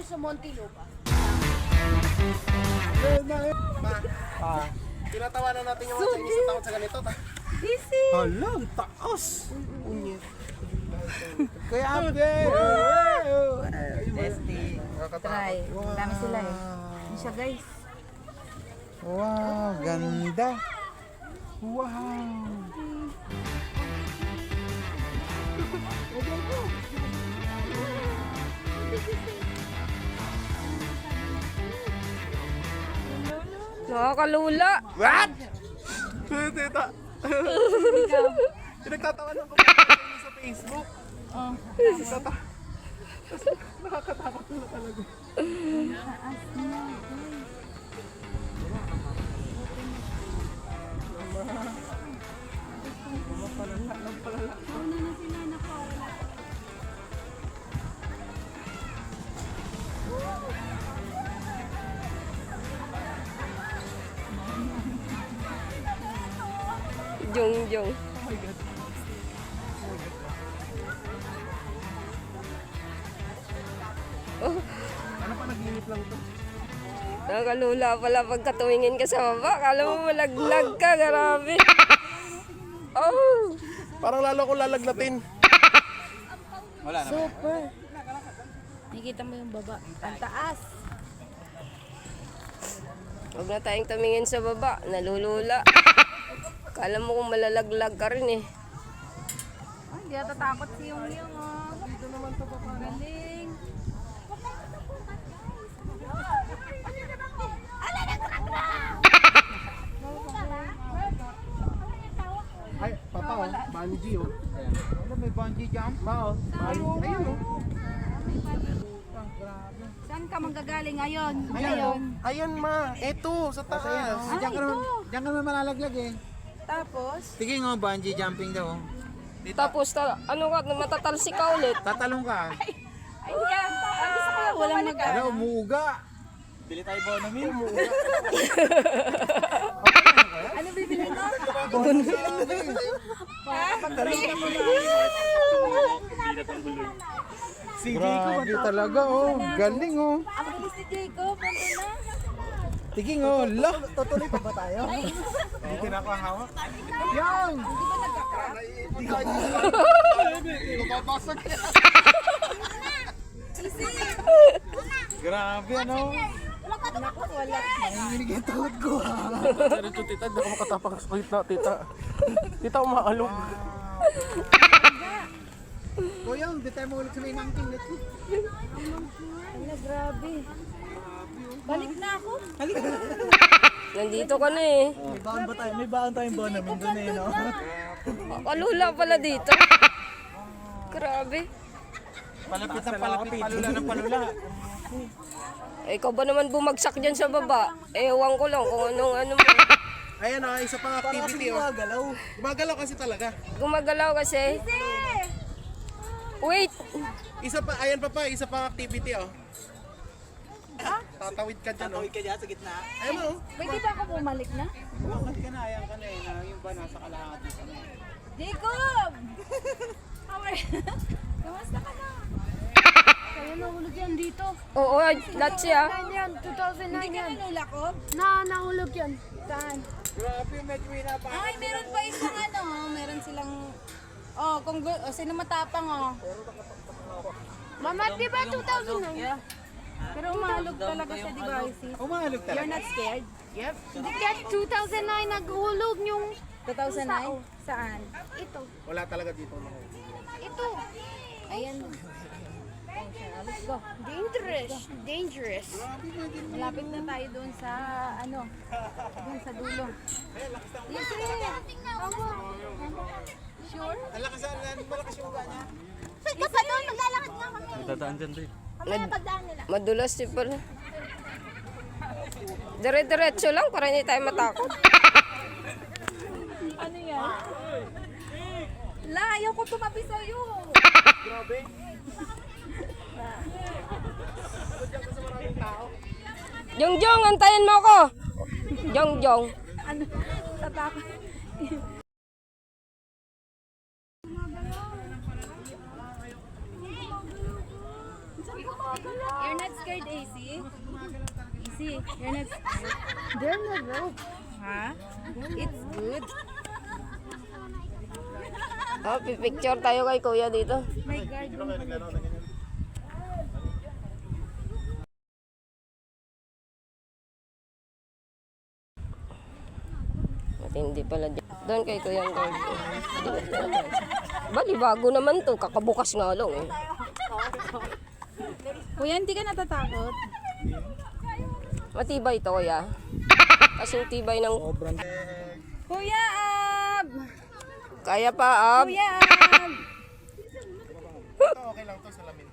dito sa Montilupa. Tinatawanan natin yung mga Chinese na takot sa ganito. Easy! Hala, ang taas! Unyet. Kaya ate! Testing. Try. Dami sila eh. Ano siya guys? Wow, ganda! Wow! Nakakalula. What? Tita! Pinagtatawanan ko sa Facebook. Nakakatakot na talaga. Jong. Ano pa naglinip lang ito? Nakakalula pala pagka tumingin ka sa baba. Kala mo malaglag ka, grabe. Oh! Parang lalo ko lalagnatin. Super! Nakikita mo yung baba. Ang taas! Huwag na tayong tumingin sa baba. Nalulula. Kala mo kung malalaglag ka rin eh. Ay, hindi ata takot si Yung Yung oh. Dito naman ito pa. Galing! Ay, papa oh, bungee oh. Ano, may bungee jump? Pa oh, ayun oh. Saan ka manggagaling ngayon? Ayun ma, eto sa taas. Diyan ka naman malalaglag eh. Tapos? Sige nga, bungee jumping daw. Tapos, ano ka, matatalsik ka ulit. Tatalong ka. Ay, hindi ka. Ang gusto ko walang Ano, umuuga. Bili tayo bonamil. Ano bibili ko? Grabe talaga oh, galing oh. Ang bilis ni Jacob. Ano na? Tiging oh, la. Tutuloy pa ba tayo? Hindi na ako ang hawak. Yan! Grabe ano. Naku, wala. Nanginginig yung tuhod ko ha. Seryoso tita, hindi ako makatapak sa kulit na tita. Tita, umaalog. Kuya, hindi tayo maulit sa may mountain. Let's go. Wala, grabe. Balik na ako. Nandito ka na eh. May baon ba tayo? May baon tayong bonamil doon eh, no? Kalula pala dito. Grabe. Palapit ng palapit, palula ng palula. Eh, ikaw ba naman bumagsak dyan sa baba? Ewan ko lang kung anong ano mo. Ayan oh, isa pang activity oh. Gumagalaw. Gumagalaw kasi talaga. Gumagalaw kasi. Wait! Isa pa, ayan pa, isa pang activity oh. Tatawid ka dyan oh. Tawid ka dyan sa gitna. Ayun oh. Pwede ba ako bumalik na? Bumakas ka na, ayan ka na eh. Yung ba nasa kalahati ka na. Jacob! Kamusta ka na? Kaya nahulog yan dito. Oo, lahat siya. 2009 yan, 2009 Hindi ka yan. nanula ko? Nahulog yan. Saan? Grabe, medyo hinapa. Ay, meron pa isang ano, meron silang, sino matapang oh. Mama, di ba 2009? Pero umahalog talaga siya, di ba, Isis? Umahalog talaga. You're not scared? Yep. Hindi ka 2009 naghulog yung 2009? Saan? Ito. Wala talaga dito. Ito. Ayan. Let's go. Dangerous. Malapit na tayo doon sa doon sa dulo. Yes, Sure? Malakas yung uga niya. Saan ka pa doon? Maglalakad nga kami. Dadaan dyan rin. Mamaya pagdaan nila. Madulas si pala. Dire-diretso lang para hindi tayo matakot. Ano yan? La, ayaw ko tumabi sa'yo. Grabe. Jongjong, antayin mo ako. Jongjong. Ano? Tatakot. You're not scared See, you're not scared. There's no rope. Ha? It's good. Oh, pipicture tayo kay kuya dito. My God. Sino kayo naglaro na ganyan? Matindi pala dyan. Doon kay kuya ang guard. Bali, bago naman to. Kakabukas nga lang eh. Kuya, hindi ka natatakot? Matibay to kuya. Kasing tibay ng... Sobrang... Kuya Ab! Kaya pa, Ab. Kuya Ab! Ito okay lang to sa lamin.